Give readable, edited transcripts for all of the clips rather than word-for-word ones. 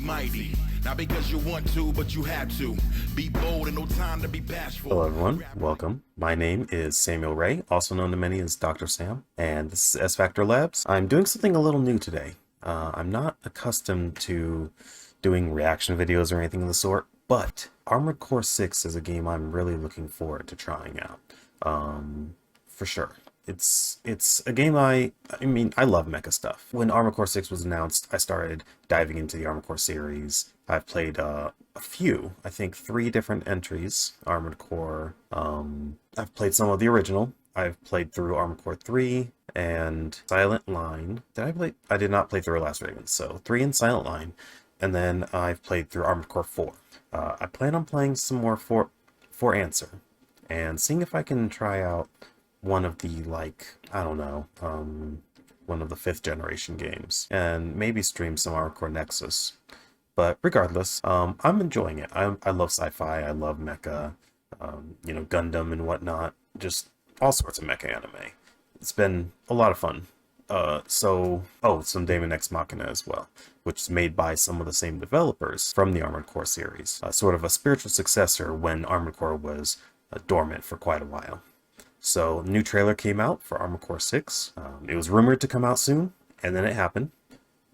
mighty. Not because you want to, but you had to. Be bold and no time to be bashful. Hello everyone, welcome. My name is Samuel Ray, also known to many as Dr. Sam, and this is S-Factor Labs. I'm doing something a little new today. I'm not accustomed to doing reaction videos or anything of the sort, but Armored Core 6 is a game I'm really looking forward to trying out. For sure. It's a game I love mecha stuff. When Armored Core 6 was announced, I started diving into the Armored Core series. I've played a few, I think 3 different entries, Armored Core. I've played some of the original. I've played through Armored Core 3 and Silent Line. I did not play through Last Raven, so 3 and Silent Line. And then I've played through Armored Core 4. I plan on playing some more for Answer and seeing if I can try out one of the, one of the 5th generation games, and maybe stream some Armored Core Nexus. But regardless, I'm enjoying it. I love sci-fi, I love mecha, Gundam and whatnot, just all sorts of mecha anime. It's been a lot of fun. Some Daemon X Machina as well, which is made by some of the same developers from the Armored Core series. Sort of a spiritual successor when Armored Core was dormant for quite a while. So, new trailer came out for Armored Core 6. It was rumored to come out soon, and then it happened.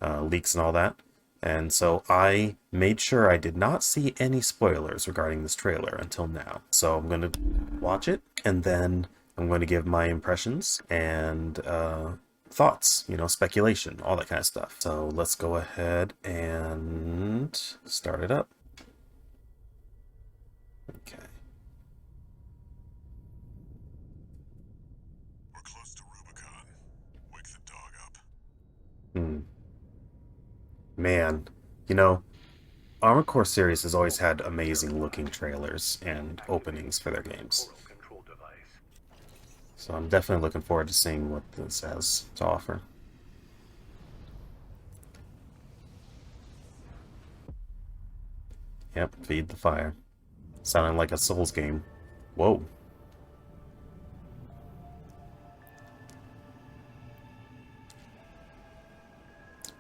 Leaks and all that. And so I made sure I did not see any spoilers regarding this trailer until now. So I'm going to watch it, and then I'm going to give my impressions and thoughts, speculation, all that kind of stuff. So let's go ahead and start it up. Okay. Man, Armored Core series has always had amazing looking trailers and openings for their games. So I'm definitely looking forward to seeing what this has to offer. Yep, feed the fire. Sounding like a Souls game. Whoa.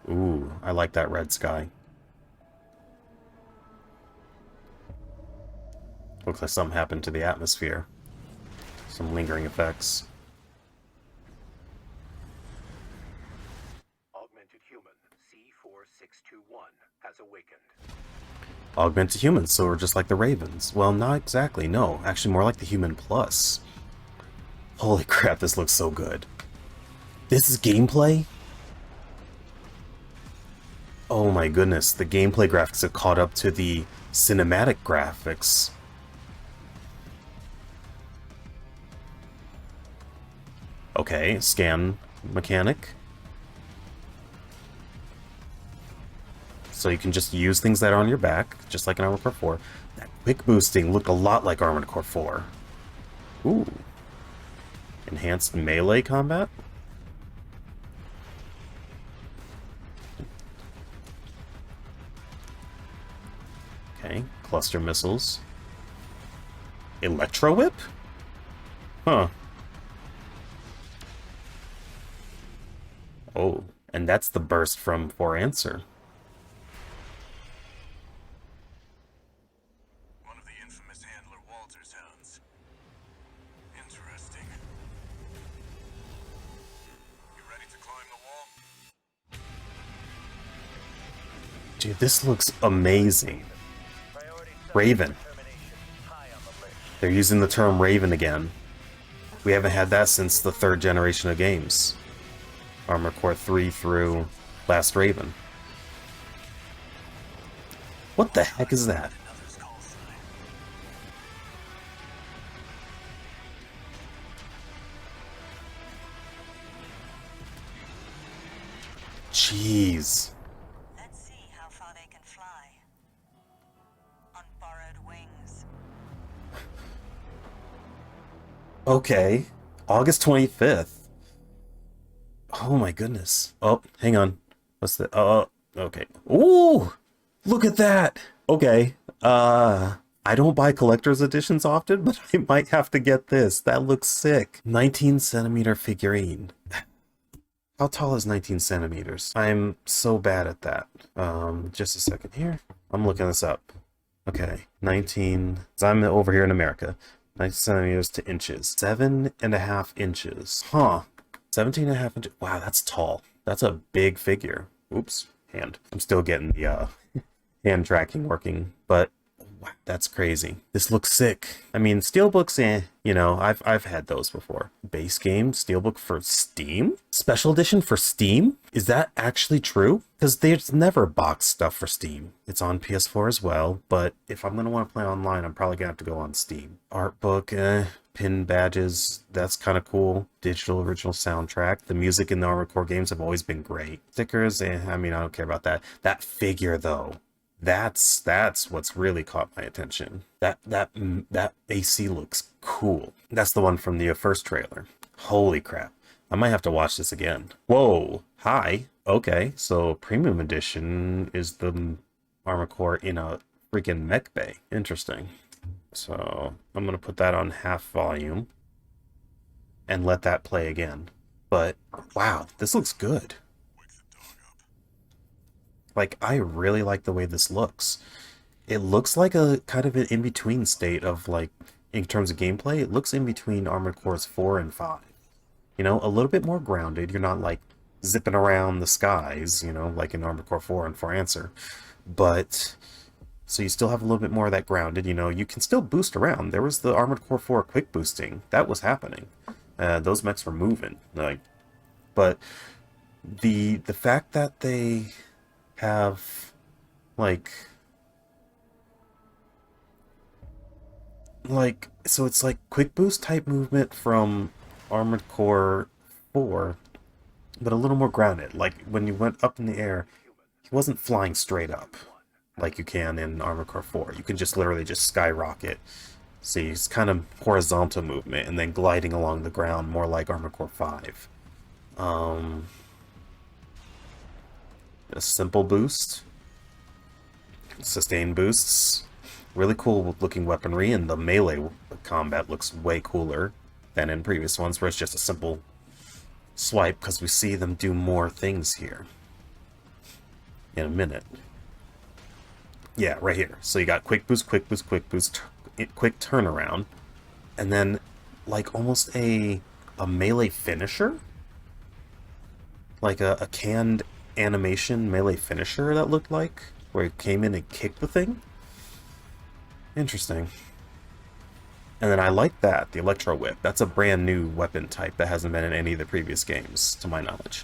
Ooh, I like that red sky. Looks like something happened to the atmosphere. Some lingering effects. Augmented human C4621 has awakened. Augmented humans, so we're just like the Ravens. Well, not exactly, no. Actually, more like the Human Plus. Holy crap, this looks so good. This is gameplay? Oh my goodness, the gameplay graphics have caught up to the cinematic graphics. Okay, scan mechanic. So you can just use things that are on your back, just like in Armored Core 4. That quick boosting looked a lot like Armored Core 4. Ooh. Enhanced melee combat? Okay, cluster missiles. Electro whip? Huh. Oh, and that's the burst from For Answer. One of the infamous handler Walter sounds. Interesting. You ready to climb the wall? Dude, this looks amazing. Raven. They're using the term Raven again. We haven't had that since the 3rd generation of games. Armored Core 3 through Last Raven. What the heck is that? Jeez. Let's see how far they can fly. On borrowed wings. Okay. August 25th. Oh my goodness. Oh, hang on. What's the... okay. Ooh! Look at that! Okay. I don't buy collector's editions often, but I might have to get this. That looks sick. 19 centimeter figurine. How tall is 19 centimeters? I'm so bad at that. Just a second here. I'm looking this up. Okay, 19, so I'm over here in America. 19 centimeters to inches. 7.5 inches. Huh. 17.5 inches. Wow, that's tall. That's a big figure. Oops, hand. I'm still getting the hand tracking working, but wow, that's crazy. This looks sick. I mean, steelbooks, you know, I've had those before. Base game, steelbook for Steam? Special edition for Steam? Is that actually true? Because there's never box stuff for Steam. It's on PS4 as well, but if I'm going to want to play online, I'm probably going to have to go on Steam. Art book, pin badges, that's kind of cool. Digital original soundtrack. The music in the Armored Core games have always been great. Stickers, I mean, I don't care about that. That figure, though. That's what's really caught my attention. That AC looks cool. That's the one from the first trailer. Holy crap. I might have to watch this again. Whoa. Hi. Okay. So premium edition is the Armored Core in a freaking mech bay. Interesting. So I'm going to put that on half volume and let that play again. But wow, this looks good. Like, I really like the way this looks. It looks like a kind of an in-between state of, like, in terms of gameplay, it looks in between Armored Cores 4 and 5. You know, a little bit more grounded. You're not, like, zipping around the skies, you know, like in Armored Core 4 and 4 Answer. But, so you still have a little bit more of that grounded, you know, you can still boost around. There was the Armored Core 4 quick boosting. That was happening. Those mechs were moving. Like, but the fact that they have like so it's like quick boost type movement from Armored Core 4, but a little more grounded. Like when you went up in the air, he wasn't flying straight up like you can in Armored Core 4. You can just literally just skyrocket. See, it's kind of horizontal movement and then gliding along the ground, more like Armored Core 5. A simple boost. Sustained boosts. Really cool looking weaponry, and the melee combat looks way cooler than in previous ones where it's just a simple swipe, because we see them do more things here in a minute. Yeah, right here. So you got quick boost, quick boost, quick boost, quick turnaround, and then like almost a melee finisher? Like a canned animation melee finisher that looked like, where it came in and kicked the thing. Interesting. And then I like that, the Electro Whip. That's a brand new weapon type that hasn't been in any of the previous games, to my knowledge.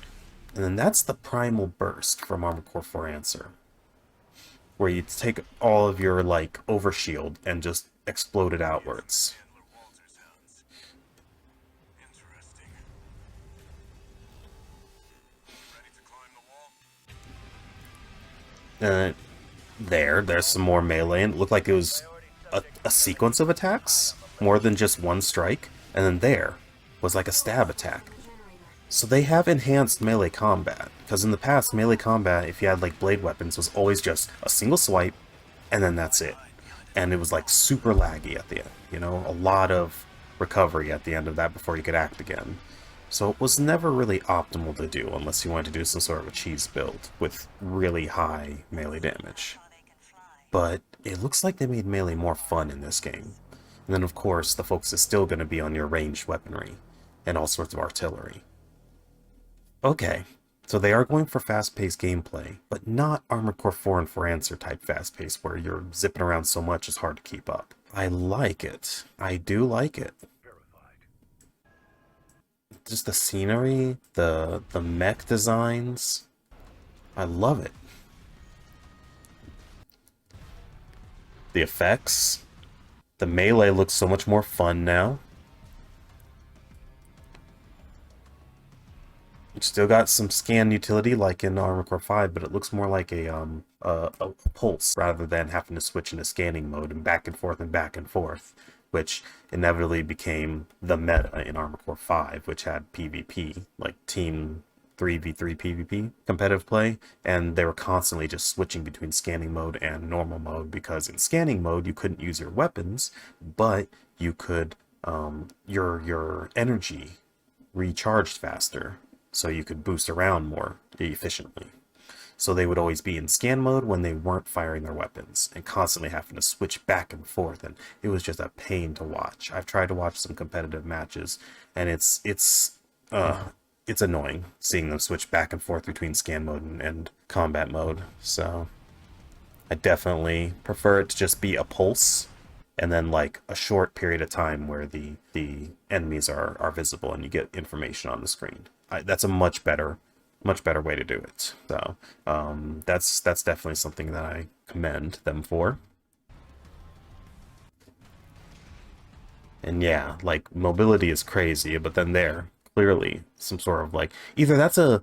And then that's the Primal Burst from Armored Core 4 Answer, where you take all of your, like, overshield and just explode it outwards. There's some more melee, and it looked like it was a sequence of attacks, more than just one strike, and then there was like a stab attack. So they have enhanced melee combat, because in the past, melee combat, if you had like blade weapons, was always just a single swipe, and then that's it. And it was like super laggy at the end, you know, a lot of recovery at the end of that before you could act again. So it was never really optimal to do unless you wanted to do some sort of a cheese build with really high melee damage. But it looks like they made melee more fun in this game. And then of course the focus is still going to be on your ranged weaponry and all sorts of artillery. Okay, so they are going for fast-paced gameplay, but not Armored Core 4 and 4 Answer type fast-paced where you're zipping around so much it's hard to keep up. I like it. I do like it. Just the scenery, the mech designs, I love it. The effects, the melee looks so much more fun now. It's still got some scan utility like in Armored Core 5, but it looks more like a pulse rather than having to switch into scanning mode and back and forth, which inevitably became the meta in Armored Core 5, which had PvP, like Team 3v3 PvP competitive play, and they were constantly just switching between scanning mode and normal mode, because in scanning mode you couldn't use your weapons, but you could your energy recharged faster so you could boost around more efficiently. So they would always be in scan mode when they weren't firing their weapons and constantly having to switch back and forth, and it was just a pain to watch. I've tried to watch some competitive matches, and it's annoying seeing them switch back and forth between scan mode and combat mode. So I definitely prefer it to just be a pulse and then like a short period of time where the enemies are visible and you get information on the screen. That's a much better way to do it. So that's definitely something that I commend them for. And yeah, like mobility is crazy, but then there clearly some sort of like either that's a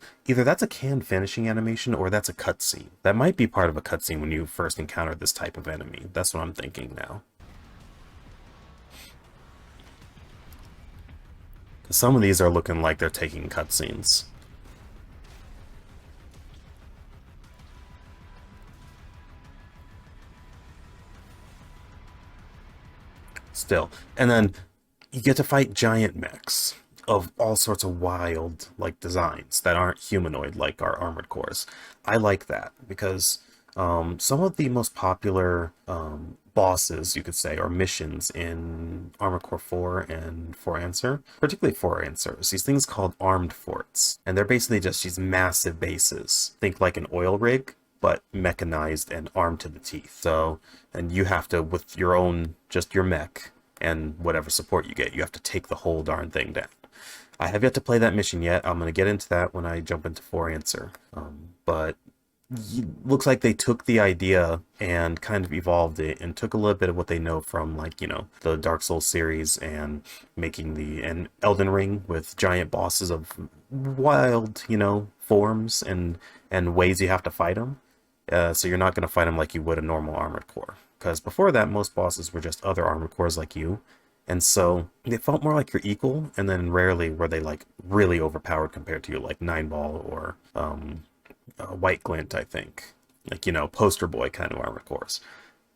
canned finishing animation or that's a cutscene. That might be part of a cutscene when you first encounter this type of enemy. That's what I'm thinking now. Some of these are looking like they're taking cutscenes. Still. And then you get to fight giant mechs of all sorts of wild like designs that aren't humanoid like our armored cores. I like that because some of the most popular bosses, you could say, or missions in Armored Core 4 and 4 Answer, particularly 4 Answer, is these things called armed forts. And they're basically just these massive bases. Think like an oil rig, but mechanized and armed to the teeth. So, and you have to, with your own, just your mech and whatever support you get, you have to take the whole darn thing down. I have yet to play that mission yet. I'm going to get into that when I jump into 4 Answer. But looks like they took the idea and kind of evolved it and took a little bit of what they know from, like, you know, the Dark Souls series and making an Elden Ring with giant bosses of wild, you know, forms and ways you have to fight them. So you're not going to fight them like you would a normal Armored Core. Because before that, most bosses were just other Armored Cores like you. And so they felt more like you're equal, and then rarely were they like really overpowered compared to you, like Nine Ball or White Glint, I think. Like, you know, poster boy kind of Armored Cores.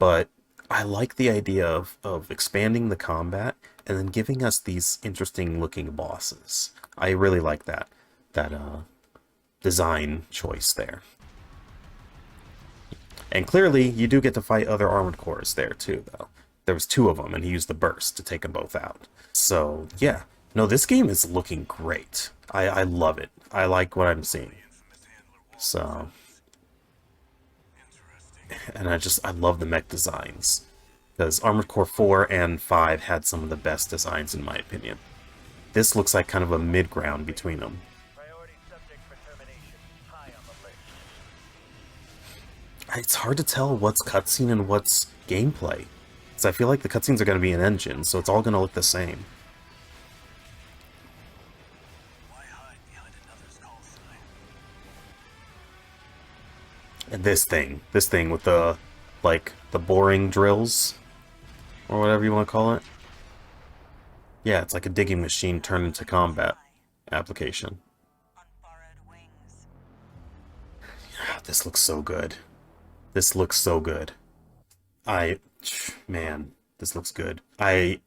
But I like the idea of expanding the combat and then giving us these interesting looking bosses. I really like that design choice there. And clearly, you do get to fight other Armored Cores there too, though. There was 2 of them, and he used the burst to take them both out. So, yeah. No, this game is looking great. I love it. I like what I'm seeing. So, and I love the mech designs. Because Armored Core 4 and 5 had some of the best designs, in my opinion. This looks like kind of a mid-ground between them. It's hard to tell what's cutscene and what's gameplay. Because I feel like the cutscenes are going to be an engine, so it's all going to look the same. And this thing with the, like, the boring drills, or whatever you want to call it. Yeah, it's like a digging machine turned into combat application. This looks so good. This looks so good. Man, this looks good. I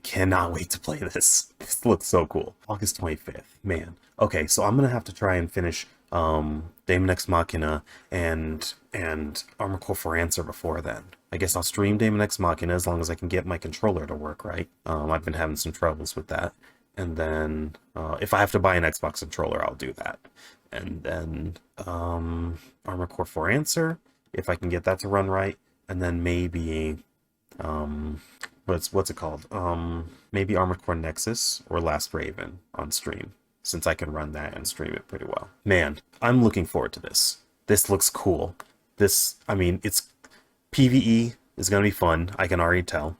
cannot wait to play this. This looks so cool. August 25th. Man. Okay, so I'm gonna have to try and finish Daemon X Machina and Armored Core 4 Answer before then. I guess I'll stream Daemon X Machina as long as I can get my controller to work right. I've been having some troubles with that. And then if I have to buy an Xbox controller, I'll do that. And then Armored Core 4 Answer, if I can get that to run right. And then maybe what's it called? Maybe Armored Core Nexus or Last Raven on stream, since I can run that and stream it pretty well. Man, I'm looking forward to this. This looks cool. I mean, it's PvE is going to be fun, I can already tell.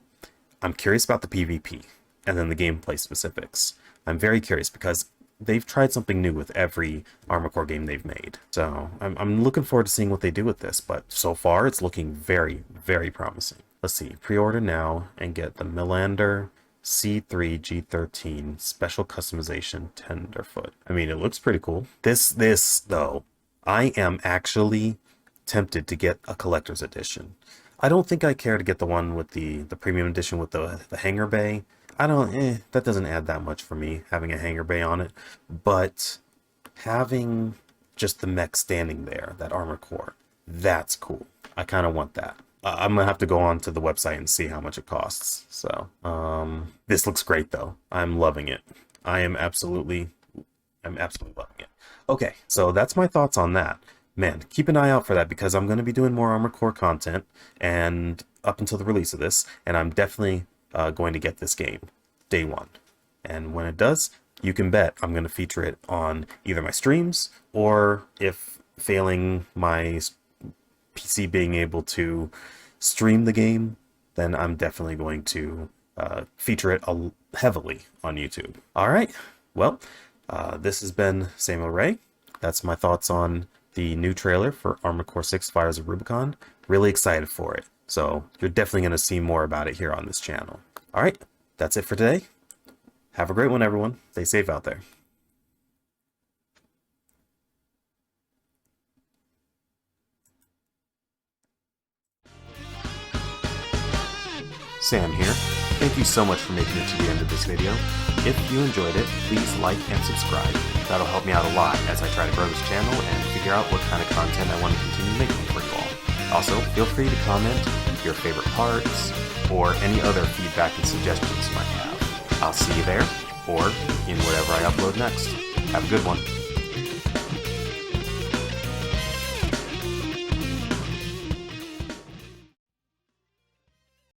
I'm curious about the PvP and then the gameplay specifics. I'm very curious because they've tried something new with every Armored Core game they've made. So I'm looking forward to seeing what they do with this, but so far it's looking very, very promising. Let's see, pre-order now and get the Milander C3 G13 special customization Tenderfoot. I mean, it looks pretty cool. This though, I am actually tempted to get a collector's edition. I don't think I care to get the one with the premium edition with the hangar bay. That doesn't add that much for me, having a hangar bay on it. But having just the mech standing there, that armor core, that's cool. I kind of want that. I'm gonna have to go on to the website and see how much it costs. So, this looks great though. I'm loving it. I'm absolutely loving it. Okay, so that's my thoughts on that. Man, keep an eye out for that because I'm going to be doing more Armored Core content and up until the release of this, and I'm definitely going to get this game day one. And when it does, you can bet I'm going to feature it on either my streams or, if failing my PC being able to stream the game, then I'm definitely going to feature it heavily on YouTube. All right, well, this has been Samuel Ray. That's my thoughts on the new trailer for Armored Core 6 Fires of Rubicon. Really excited for it. So you're definitely going to see more about it here on this channel. All right, that's it for today. Have a great one, everyone. Stay safe out there. Sam here. Thank you so much for making it to the end of this video. If you enjoyed it, please like and subscribe. That'll help me out a lot as I try to grow this channel and figure out what kind of content I want to continue making for you all. Also, feel free to comment your favorite parts or any other feedback and suggestions you might have. I'll see you there or in whatever I upload next. Have a good one.